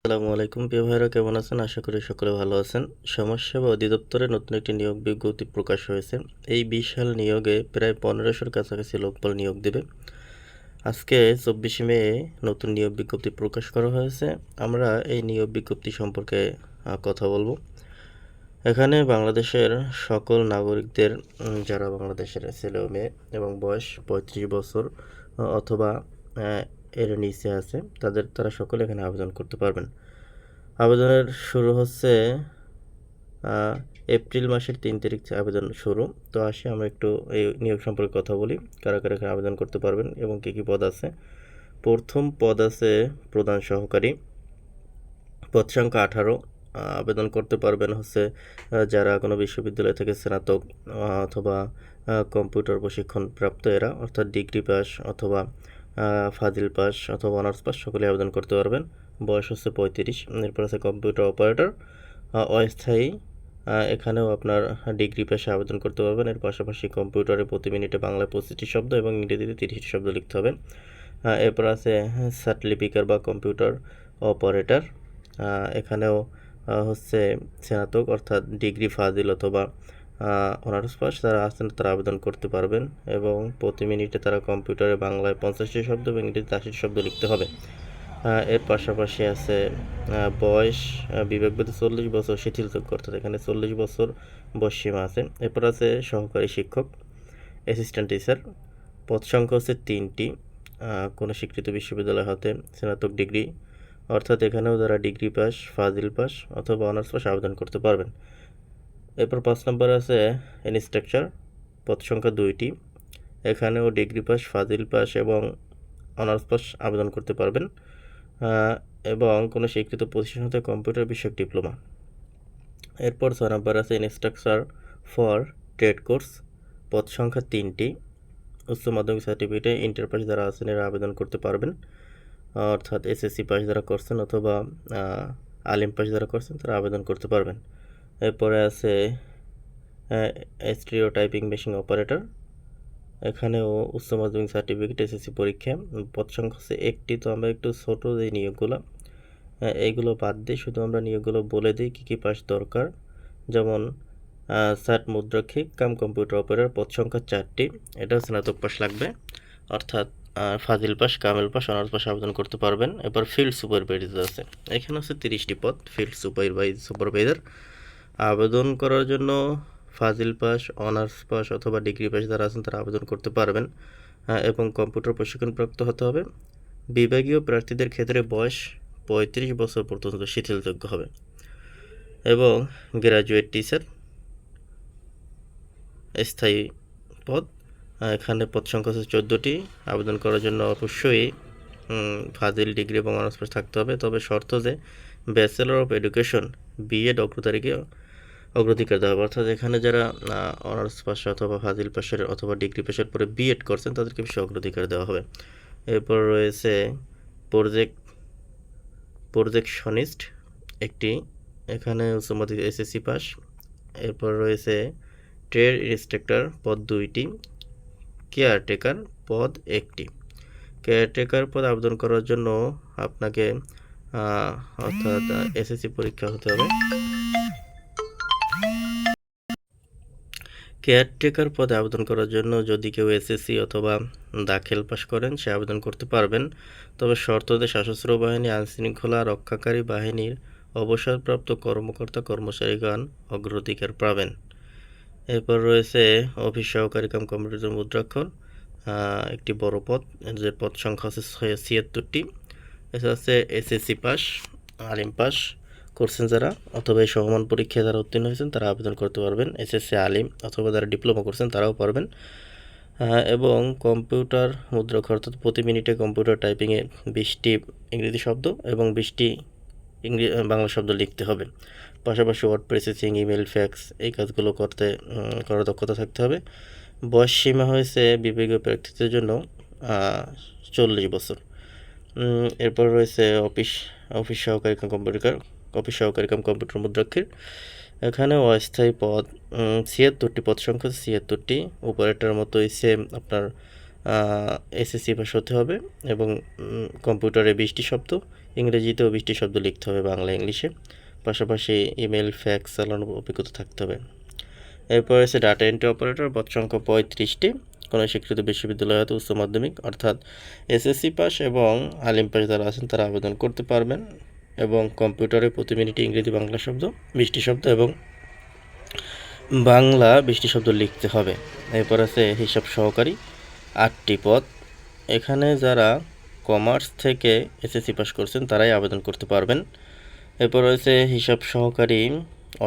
আসসালামু আলাইকুম প্রিয় ভাইরা, কেমন আছেন? আশা করি সকলে ভালো আছেন। সমাজসেবা অধিদপ্তরে নতুন একটি নিয়োগ বিজ্ঞপ্তি প্রকাশ হয়েছে। এই বিশাল নিয়োগে প্রায় ১৫০০-র কাছাকাছি লোকবল নিয়োগ দেবে। আজকে ২৪শে মে নতুন নিয়োগ বিজ্ঞপ্তি প্রকাশ করা হয়েছে। আমরা এই নিয়োগ বিজ্ঞপ্তি সম্পর্কে কথা বলবো। এখানে বাংলাদেশের সকল নাগরিকদের যারা বাংলাদেশের ছেলে ও মেয়ে এবং বয়স ৩৫ বছর অথবা এর নিচে আছে তারা সকলে এখানে আবেদন করতে পারবেন। আবেদনের শুরু হচ্ছে এপ্রিল মাসের ৩ তারিখ আবেদন শুরু। তো আসি আমরা একটু এই নিয়োগ সম্পর্কে কথা বলি। কারা এখানে আবেদন করতে পারবেন এবং কী কী পদ আছে। প্রথম পদ আছে প্রধান সহকারী, পদ সংখ্যা ১৮। আবেদন করতে পারবেন হচ্ছে যারা কোনো বিশ্ববিদ্যালয় থেকে স্নাতক অথবা কম্পিউটার প্রশিক্ষণ প্রাপ্ত এরা, অর্থাৎ ডিগ্রি পাস অথবা ফাজিল পাস অথবা অনার্স পাস সকলে আবেদন করতে পারবেন। বয়স হচ্ছে ৩৫। এরপর আছে কম্পিউটার অপারেটর অস্থায়ী, এখানেও আপনার ডিগ্রি পাশে আবেদন করতে পারবেন। এর পাশাপাশি কম্পিউটারে প্রতি মিনিটে বাংলায় ২৫টি শব্দ এবং ইংরেজিতে ৩০টি শব্দ লিখতে হবে। এরপর আছে সার্টিফিকার বা কম্পিউটার অপারেটর, এখানেও হচ্ছে স্নাতক অর্থাৎ ডিগ্রি ফাজিল অথবা অনার্স পাস যারা আছেন তারা আবেদন করতে পারবেন এবং প্রতি মিনিটে তারা কম্পিউটারে বাংলায় ৫০টি শব্দ এবং ইংরেজিতে ৮০টি শব্দ লিখতে হবে। এর পাশাপাশি আছে বয়স বিভাগভেদে ৪০ বছর শিথিলযোগ্য, অর্থাৎ এখানে ৪০ বছর বয়সসীমা আছে। এরপর আছে সহকারী শিক্ষক, অ্যাসিস্ট্যান্ট টিচার। পদ সংখ্যা হচ্ছে ৩টি। কোনো স্বীকৃত বিশ্ববিদ্যালয় হতে স্নাতক ডিগ্রি, অর্থাৎ এখানেও যারা ডিগ্রি পাস, ফাজিল পাস অথবা অনার্স পাস আবেদন করতে পারবেন। এরপর ৫ নম্বরে আছে ইনস্ট্রাকচার, পদ সংখ্যা ২টি। এখানেও ডিগ্রি পাস, ফাজিল পাস এবং অনার্স পাস আবেদন করতে পারবেন এবং কোনো স্বীকৃত প্রতিষ্ঠান হতে কম্পিউটার বিষয়ক ডিপ্লোমা। এরপর ৬ নম্বর আছে ইনস্ট্রাকচার ফর ট্রেড কোর্স, পদ সংখ্যা ৩টি। উচ্চ মাধ্যমিক সার্টিফিকেটে ইন্টার পাস যারা আছেন এরা আবেদন করতে পারবেন, অর্থাৎ এসএসসি পাস যারা করছেন অথবা আলিম পাস যারা করছেন তারা আবেদন করতে পারবেন। এরপরে আছে স্টিরিও টাইপিং মেশিন অপারেটর, এখানেও উচ্চ মাধ্যমিক সার্টিফিকেট, এসএসসি পরীক্ষা। পদ সংখ্যা হচ্ছে 1টি। তো আমরা একটু ছোটো যে নিয়োগগুলো এইগুলো বাদ দিয়ে শুধু আমরা নিয়োগগুলো বলে দিই কী কী পাস দরকার। যেমন সাট মুদ্রাক্ষিক কাম কম্পিউটার অপারেটর, পদ সংখ্যা 4টি। এটা স্নাতক পাস লাগবে, অর্থাৎ ফাজিল পাস, কামেল পাস, অনার্স পাস আবেদন করতে পারবেন। এবার ফিল্ড সুপারভাইজার আছে, এখানে হচ্ছে 30টি পদ ফিল্ড সুপারভাইজার। আবেদন করার জন্য ফাজিল পাস, অনার্স পাস অথবা ডিগ্রি পাস যারা আছেন তারা আবেদন করতে পারবেন এবং কম্পিউটার প্রশিক্ষণপ্রাপ্ত হতে হবে। বিভাগীয় প্রার্থীদের ক্ষেত্রে বয়স ৩৫ বছর পর্যন্ত শিথিলযোগ্য হবে এবং গ্র্যাজুয়েট টিচার স্থায়ী পদ, এখানে পদ সংখ্যা হচ্ছে 14টি। আবেদন করার জন্য অবশ্যই ফাজিল, ডিগ্রি এবং অনার্স পাস থাকতে হবে, তবে শর্ত যে ব্যাচেলর অফ এডুকেশন বিএড অগ্রাধিকার দেওয়া হবে, অর্থাৎ এখানে যারা অনার্স পাস অথবা ফাজিল পাশের অথবা ডিগ্রি পাশের পরে বিএড করছেন তাদেরকে বেশি অগ্রাধিকার দেওয়া হবে। এরপর রয়েছে প্রজেকশনিস্ট একটি, এখানে উচ্চ মাধ্যমিক এসএসসি পাস। এরপর রয়েছে ট্রেড ইন্সট্রাক্টর, পদ 2টি। কেয়ারটেকার, পদ 1টি। কেয়ারটেকার পদ আবেদন করার জন্য আপনাকে অর্থাৎ এসএসসি পরীক্ষা হতে হবে। কেয়ারটেকার পদে আবেদন করার জন্য যদি কেউ এসএসসি অথবা দাখিল পাস করেন সে আবেদন করতে পারবেন, তবে শর্ততে সশস্ত্র বাহিনী, আইনশৃঙ্খলা রক্ষাকারী বাহিনীর অবসরপ্রাপ্ত কর্মকর্তা কর্মচারীগণ অগ্রাধিকার পাবেন। এরপর রয়েছে অফিস সহকারী কাম কম্পিউটার মুদ্রাক্ষর, একটি বড় পদ, যে পদ সংখ্যা হচ্ছে 76টি। এছাড়া হচ্ছে এসএসসি পাস, আলিম পাস করছেন যারা অথবা এই সমমান পরীক্ষায় যারা উত্তীর্ণ হয়েছেন তারা আবেদন করতে পারবেন। এসএসসি, আলিম অথবা যারা ডিপ্লোমা করছেন তারাও পারবেন এবং কম্পিউটার মুদ্রাক্ষর, অর্থাৎ প্রতি মিনিটে কম্পিউটার টাইপিংয়ে 20টি ইংরেজি শব্দ এবং 20টি বাংলা শব্দ লিখতে হবে। পাশাপাশি ওয়ার্ড প্রসেসিং, ইমেল, ফ্যাক্স এই কাজগুলো করার দক্ষতা থাকতে হবে। বয়স সীমা হয়েছে বিভাগীয় প্রার্থীদের জন্য 40 বছর। এরপর রয়েছে অফিস সহকারী কাম কম্পিউটার মুদ্রাক্ষীর, এখানে অস্থায়ী পদ 76টি, পদ সংখ্যা 76টি। অপারেটরের মতোই সেম আপনার এসএসসি পাস হতে হবে এবং কম্পিউটারে 20টি শব্দ, ইংরেজিতেও 20টি শব্দ লিখতে হবে বাংলা ইংলিশে, পাশাপাশি ইমেল ফ্যাক্স চালানোর অভিজ্ঞতা থাকতে হবে। এরপর আছে ডাটা এন্ট্রি অপারেটর, পদ সংখ্যা 35টি, কোনো স্বীকৃত বিশ্ববিদ্যালয় হতে উচ্চ মাধ্যমিক অর্থাৎ এসএসসি পাস এবং আলিম পাস যারা আছেন তারা আবেদন করতে পারবেন, এবং কম্পিউটারে প্রতি মিনিটে ইংরেজি বাংলা শব্দ 20টি শব্দ এবং বাংলা 20টি শব্দ লিখতে হবে। এরপর আছে হিসাব সহকারী 8টি পদ, এখানে যারা কমার্স থেকে এসএসসি পাস করছেন তারাই আবেদন করতে পারবেন। এরপর রয়েছে হিসাব সহকারী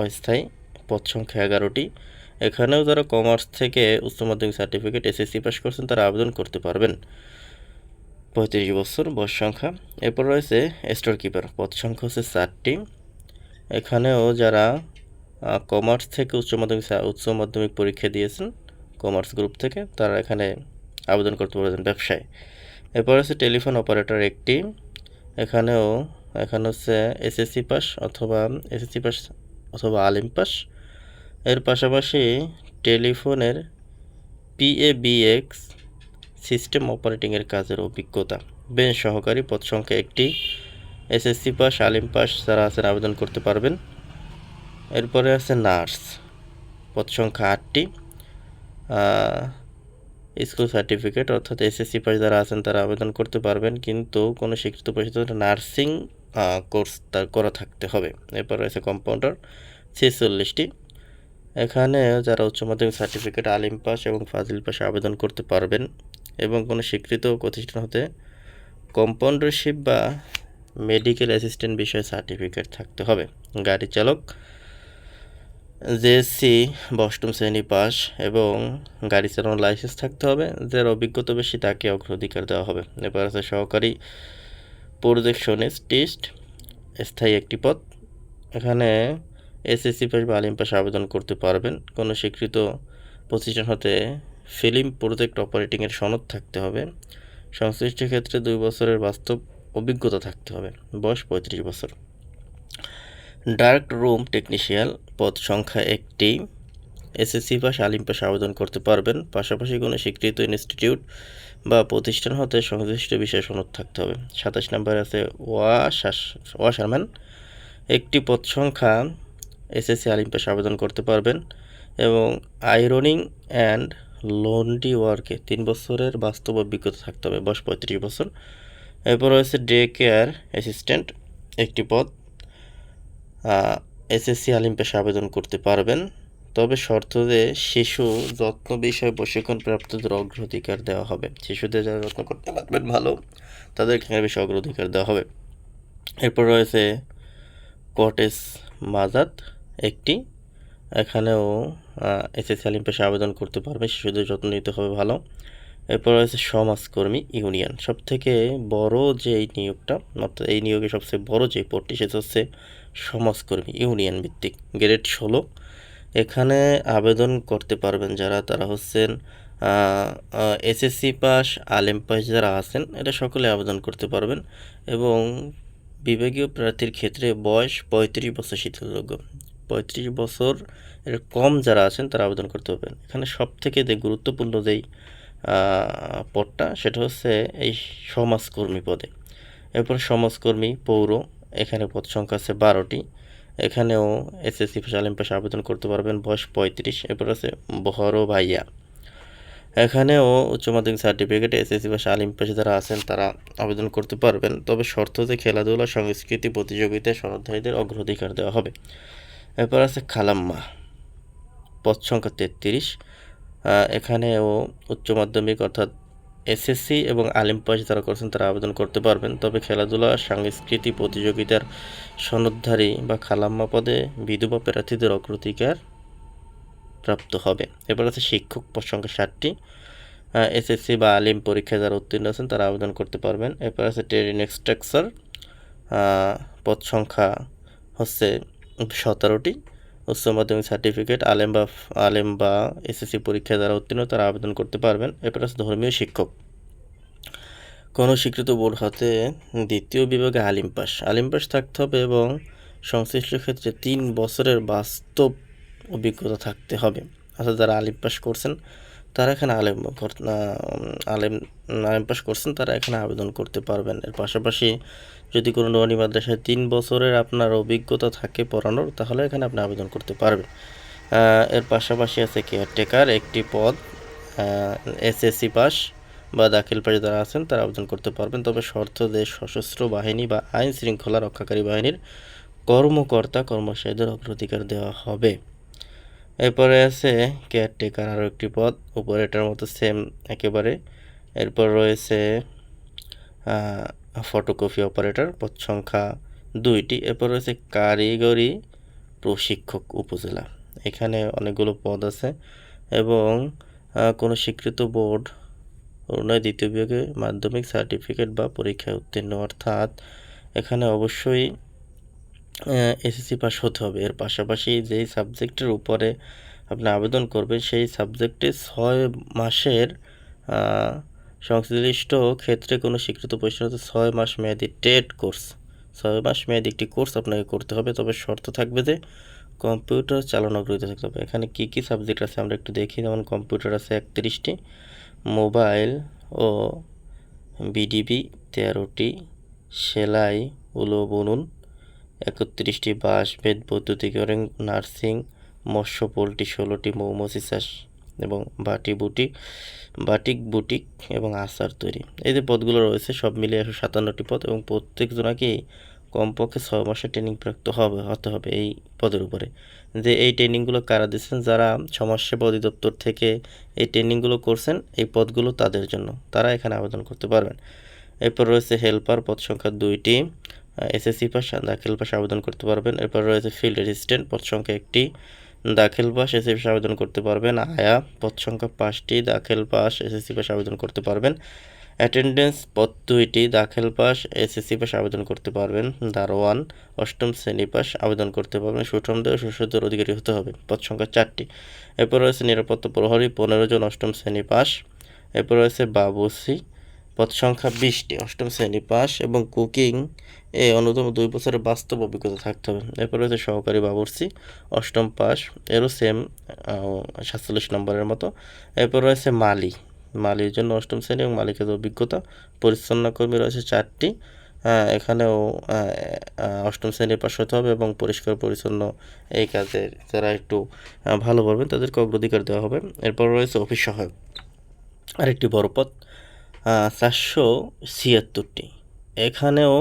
অস্থায়ী, পদ সংখ্যা 11টি, এখানেও যারা কমার্স থেকে উচ্চ মাধ্যমিক সার্টিফিকেট এসএসসি পাস করছেন তারা আবেদন করতে পারবেন, 35 বছর বয়স সংখ্যা। এরপর রয়েছে স্টোর কিপার, পদ সংখ্যা হচ্ছে 4টি, এখানেও যারা কমার্স থেকে উচ্চ মাধ্যমিক পরীক্ষা দিয়েছেন কমার্স গ্রুপ থেকে তারা এখানে আবেদন করতে পারবেন ব্যবসায়। এরপর আছে টেলিফোন অপারেটর 1টি, এখানে হচ্ছে এসএসসি পাস অথবা আলিম পাস। এর পাশাপাশি টেলিফোনের PABX সিস্টেম অপারেটিংয়ের কাজের অভিজ্ঞতা, বেঞ্চ সহকারী, পদ সংখ্যা 1টি, এসএসসি পাস আলিম পাস যারা আছেন আবেদন করতে পারবেন। এরপরে আছে নার্স, পদ সংখ্যা 8টি, স্কুল সার্টিফিকেট অর্থাৎ এসএসসি পাস যারা আছেন তারা আবেদন করতে পারবেন, কিন্তু কোনো স্বীকৃত প্রতিষ্ঠানে নার্সিং কোর্স তার করা থাকতে হবে। এরপর রয়েছে কম্পাউন্ডার 46টি, এখানে যারা উচ্চ মাধ্যমিক সার্টিফিকেট আলিম পাস এবং ফাজিল পাস আবেদন করতে পারবেন, এবং কোনো স্বীকৃত প্রতিষ্ঠান হতে কম্পাউন্ডারশিপ বা মেডিকেল অ্যাসিস্ট্যান্ট বিষয়ে সার্টিফিকেট থাকতে হবে। গাড়ি চালক জেএসসি 8ম শ্রেণী পাস এবং গাড়ি চালানোর লাইসেন্স থাকতে হবে, যার অভিজ্ঞতা বেশি তাকে অগ্রাধিকার দেওয়া হবে। এরপর আছে সহকারী প্রজেকশনিস্ট, স্থায়ী 1টি পদ, এখানে এসএসসি পাস বা আলিম পাস আবেদন করতে পারবেন, কোনো স্বীকৃত প্রতিষ্ঠান হতে ফিল্ম প্রজেক্ট অপারেটিংয়ের সনদ থাকতে হবে, সংশ্লিষ্ট ক্ষেত্রে 2 বছরের বাস্তব অভিজ্ঞতা থাকতে হবে, বয়স 35 বছর। ডার্ক রুম টেকনিশিয়ান, পদ সংখ্যা 1টি, এসএসসি পাস আলিম পাস আবেদন করতে পারবেন, পাশাপাশি কোনো স্বীকৃত ইনস্টিটিউট বা প্রতিষ্ঠান হতে সংশ্লিষ্ট বিষয়ে সনদ থাকতে হবে। 27 নম্বরে আছে ওয়াশারম্যান, 1টি পদ সংখ্যা, এসএসসি আলিম পাস আবেদন করতে পারবেন, এবং আয়রনিং অ্যান্ড লন্ড্রি ওয়ার্কে 3 বছরের বাস্তব অভিজ্ঞতা থাকতে হবে, বয়স 35 বছর। এরপর রয়েছে ডে কেয়ার অ্যাসিস্ট্যান্ট, 1টি পদ, এসএসসি আলিম পাস আবেদন করতে পারবেন, তবে শর্ত যে শিশু যত্ন বিষয়ে প্রশিক্ষণ প্রাপ্তদের অগ্রাধিকার দেওয়া হবে, শিশুদের যারা যত্ন করতে পারবেন ভালো তাদেরকে এখানে বেশি অগ্রাধিকার দেওয়া হবে। এরপর রয়েছে কটেজ মাজাত 1টি, এখানেও এসএসসি আলিম পাসে আবেদন করতে পারবে, শিশুদের যত্ন নিতে হবে ভালো। এরপর রয়েছে সমাজকর্মী ইউনিয়ন, সবথেকে বড় যে এই নিয়োগটা, অর্থাৎ এই নিয়োগে সবচেয়ে বড় যে পদটি সেটা হচ্ছে সমাজকর্মী ইউনিয়ন ভিত্তিক, গ্রেড 16, এখানে আবেদন করতে পারবেন যারা তারা হচ্ছেন এসএসসি পাস আলিম পাস যারা আছেন এটা সকলে আবেদন করতে পারবেন, এবং বিভাগীয় প্রার্থীর ক্ষেত্রে বয়স 35 বছর শিথিলযোগ্য, 35 বছর এর কম যারা আছেন তারা আবেদন করতে পারবেন। এখানে সবথেকে যে গুরুত্বপূর্ণ যেই পদটা সেটা হচ্ছে এই সমাজকর্মী পদে। এরপর সমাজকর্মী পৌর, এখানে পদ সংখ্যা আছে 12টি, এখানেও এসএসসি পাস আলিম পাস আবেদন করতে পারবেন, বয়স 35। এরপর আছে বড় ভাইয়া, এখানেও উচ্চ মাধ্যমিক সার্টিফিকেট এসএসসি পাস আলিম পাস যারা আছেন তারা আবেদন করতে পারবেন, তবে শর্ত যে খেলাধুলা সংস্কৃতি প্রতিযোগিতায় সনদধারীদের অগ্রাধিকার দেওয়া হবে। এরপর আছে খালাম্মা, পদ সংখ্যা 33, এখানেও উচ্চ মাধ্যমিক অর্থাৎ এসএসসি এবং আলিম পাস যারা করছেন তারা আবেদন করতে পারবেন, তবে খেলাধুলা সাংস্কৃতিক প্রতিযোগিতার সনদধারী বা খালাম্মা পদে বিধবা প্রার্থীদের অগ্রাধিকার প্রাপ্ত হবে। এরপর আছে শিক্ষক, পদ সংখ্যা 60টি, এসএসসি বা আলিম পরীক্ষায় যারা উত্তীর্ণ আছেন তারা আবেদন করতে পারবেন। এরপর আছে ট্রেড ইনস্ট্রাক্টর, পদ সংখ্যা হচ্ছে 17টি, উচ্চ মাধ্যমিক সার্টিফিকেট আলেম বা এসএসসি পরীক্ষায় যারা উত্তীর্ণ তারা আবেদন করতে পারবেন। এরপর আছে ধর্মীয় শিক্ষক, কোনো স্বীকৃত বোর্ড হতে দ্বিতীয় বিভাগে আলিম পাস থাকতে হবে, এবং সংশ্লিষ্ট ক্ষেত্রে 3 বছরের বাস্তব অভিজ্ঞতা থাকতে হবে, অর্থাৎ যারা আলিম পাস করছেন তারা এখানে আলেম আলেম পাস করছেন, তারা এখানে আবেদন করতে পারবেন। এর পাশাপাশি যদি কোনো নুরানি মাদ্রাসায় 3 বছরের আপনার অভিজ্ঞতা থাকে পড়ানোর, তাহলে এখানে আপনি আবেদন করতে পারবেন। এর পাশাপাশি আছে কেয়ারটেকার একটি পদ, এসএসসি পাস বা দাখিল পাস যারা আছেন তারা আবেদন করতে পারবেন। তবে শর্ত যে সশস্ত্র বাহিনী বা আইন শৃঙ্খলা রক্ষাকারী বাহিনীর কর্মকর্তা কর্মচারীদের অগ্রাধিকার দেওয়া হবে। এরপরে আছে কেয়ারটেকার আরও একটি পদ, উপরে এটার মতো সেম একেবারে। এরপর রয়েছে ফটোকপি অপারেটর, পদ সংখ্যা 2টি। এরপর রয়েছে কারিগরি প্রশিক্ষক উপজেলা, এখানে অনেকগুলো পদ আছে এবং কোনো স্বীকৃত বোর্ড নয় দ্বিতীয় বিভাগে মাধ্যমিক সার্টিফিকেট বা পরীক্ষায় উত্তীর্ণ, অর্থাৎ এখানে অবশ্যই এসএসসি পাস হতে হবে। এর পাশাপাশি যেই সাবজেক্টের উপরে আপনি আবেদন করবেন সেই সাবজেক্টে 6 মাসের সংশ্লিষ্ট ক্ষেত্রে কোনো স্বীকৃত প্রতিষ্ঠানে 6 মাস মেয়াদি টেট কোর্স, 6 মাস মেয়াদি একটি কোর্স আপনাকে করতে হবে। তবে শর্ত থাকবে যে কম্পিউটার চালানো গৃহীত থাকতে হবে। এখানে কী কী সাবজেক্ট আছে আমরা একটু দেখি। যেমন কম্পিউটার আছে 31টি, মোবাইল ও বিডিবি 13টি, সেলাই উল বুনন 31টি, বাঁশবেত বৈদ্যুতিকরণ, নার্সিং, মৎস্য পোল্ট্রি 16টি, মৌমাছি চাষ এবং বাটিক বুটিক এবং আচার তৈরি। এই যে পদগুলো রয়েছে সব মিলিয়ে 157টি পদ এবং প্রত্যেক জনাকেই কমপক্ষে 6 মাসের ট্রেনিং প্রাপ্ত হতে হবে এই পদের উপরে। যে এই ট্রেনিংগুলো কারা দিচ্ছেন, যারা সমাজসেবা অধিদপ্তর থেকে এই ট্রেনিংগুলো করছেন, এই পদগুলো তাদের জন্য, তারা এখানে আবেদন করতে পারবেন। এরপর রয়েছে হেল্পার, পদ সংখ্যা 2টি, এসএসসি পাস দাখিল পাস আবেদন করতে পারবেন। এরপর রয়েছে ফিল্ড অ্যাসিস্ট্যান্ট, পদ সংখ্যা 1টি, দাখিল পাস এসএসসি পাস আবেদন করতে পারবেন। আয়া, পদ সংখ্যা 5টি, দাখিল পাস এসএসসি পাস আবেদন করতে পারবেন। অ্যাটেন্ডেন্স, পদ 2টি, দাখিল পাস এসএসসি পাস আবেদন করতে পারবেন। দারোয়ান, 8ম শ্রেণী পাস আবেদন করতে পারবেন। সুঠামদের ও সুস্বাদুর অধিকারী হতে হবে, পদ সংখ্যা 4টি। এরপর রয়েছে নিরাপত্তা প্রহরী, 15 জন, 8ম শ্রেণী পাস। এরপর রয়েছে বাবুর্চি, পদ সংখ্যা 20টি, 8ম শ্রেণী পাস এবং কুকিং অন্যতম 2 বছরের বাস্তব অভিজ্ঞতা থাকতে হবে। এরপর রয়েছে সহকারী বাবুর্চি, 8ম পাস, এরও সেম 47 নম্বরের মতো। এরপর রয়েছে মালির জন্য 8ম শ্রেণী এবং মালিকের অভিজ্ঞতা। পরিচ্ছন্ন কর্মী রয়েছে 4টি, এখানেও 8ম শ্রেণী পাস হতে হবে এবং পরিষ্কার পরিচ্ছন্ন এই কাজের যারা একটু ভালো পারবেন তাদেরকে অগ্রাধিকার দেওয়া হবে। এরপর রয়েছে অফিস সহায়ক, আরেকটি বড় পদ, 476টি, এখানেও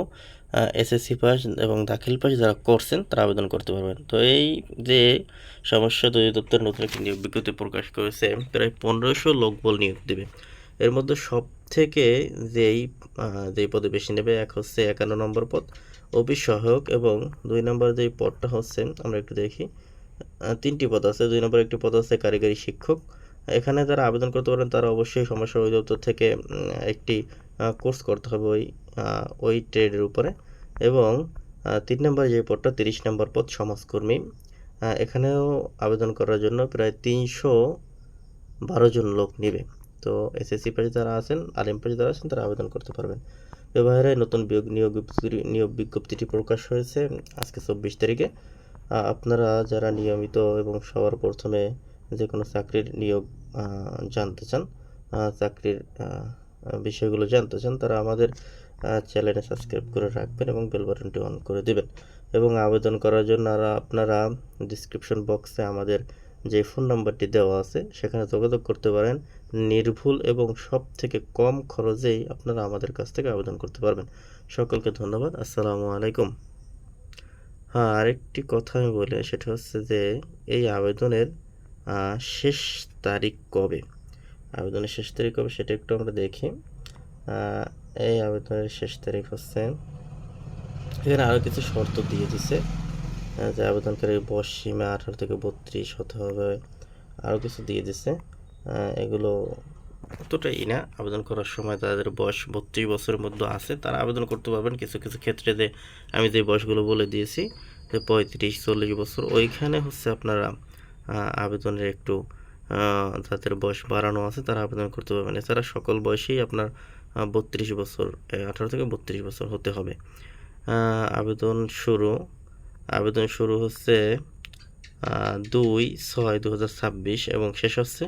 এসএসসি পাস এবং দাখিল পাস যারা করছেন তারা আবেদন করতে পারবেন। তো এই যে সমস্যা অধিদপ্তর নতুন একটি নিয়োগ বিজ্ঞপ্তি প্রকাশ করেছে, প্রায় 1500 লোকবল নিয়োগ দেবে। এর মধ্যে সব থেকে যেই পদে বেশি নেবে, এক হচ্ছে 51 নম্বর পদ অফিস সহায়ক এবং 2 নম্বর যেই পদটা হচ্ছে আমরা একটু দেখি, 3টি পদ আছে। 2 নম্বর একটি পদ আছে কারিগরি শিক্ষক। এখানে যারা আবেদন করতে পারেন তারা অবশ্যই সমস্যা অধিদপ্তর থেকে একটি কোর্স করতে হবে ওই ট্রেডের উপরে। এবং 3 নম্বর যে পদটা 30 নম্বর পদ সমাজকর্মী, এখানেও আবেদন করার জন্য প্রায় 312 জন লোক নেবে। তো এসএসসি পাস যারা আছেন, আলিম পাস যারা আছেন তারা আবেদন করতে পারবেন। এবারে নতুন নিয়োগ বিজ্ঞপ্তিটি প্রকাশ হয়েছে আজকে 24 তারিখে। আপনারা যারা নিয়মিত এবং সবার প্রথমে যে কোনো চাকরির নিয়োগ জানতে চান, চাকরির বিষয়গুলো জানতে চান, তারা আমাদের চ্যানেলে সাবস্ক্রাইব করে রাখবেন এবং বেল বাটনটি অন করে দেবেন। এবং আবেদন করার জন্য আপনারা ডিসক্রিপশন বক্সে আমাদের যে ফোন নাম্বারটি দেওয়া আছে সেখানে যোগাযোগ করতে পারেন। নির্ভুল এবং সব থেকে কম খরচেই আপনারা আমাদের কাছ থেকে আবেদন করতে পারবেন। সকলকে ধন্যবাদ। আসসালামু আলাইকুম। হ্যাঁ, আরেকটি কথা আমি বলি, সেটা হচ্ছে যে এই আবেদনের শেষ তারিখ কবে, আবেদনের শেষ তারিখ কবে সেটা একটু আমরা দেখি। এই আবেদনের শেষ তারিখ হচ্ছে, এখানে আরও কিছু শর্ত দিয়ে দিছে যে আবেদনকারীর বয়স সীমা 18 থেকে 32 হতে হবে, আরও কিছু দিয়ে দিছে। এগুলো অতটাই না, আবেদন করার সময় তাদের বয়স 32 বছরের মধ্যে আছে তারা আবেদন করতে পারবেন। কিছু কিছু ক্ষেত্রে যে আমি যে বয়সগুলো বলে দিয়েছি যে 35-40 বছর, ওইখানে হচ্ছে আপনারা আবেদনের একটু যাদের বয়স বাড়ানো আছে তারা আবেদন করতে পারবেন। এছাড়া সকল বয়সেই আপনার 32 বছর, 18 থেকে 32 বছর হতে হবে। আবেদন শুরু হচ্ছে 2/6/2026 এবং শেষ হচ্ছে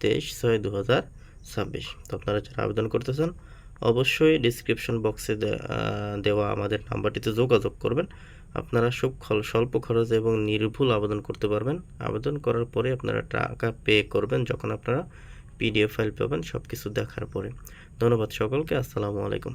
23/6/2026। তো আপনারা যারা আবেদন করতেছেন অবশ্যই ডিসক্রিপশন বক্সে দেওয়া আমাদের নাম্বারটিতে যোগাযোগ করবেন। আপনারা স্বল্প খরচে এবং নির্ভুল আবেদন করতে পারবেন। আবেদন করার পরে আপনারা টাকা পে করবেন যখন আপনারা পিডিএফ ফাইল পাবেন সব কিছু দেখার পরে। ধন্যবাদ সকলকে। আসসালামু আলাইকুম।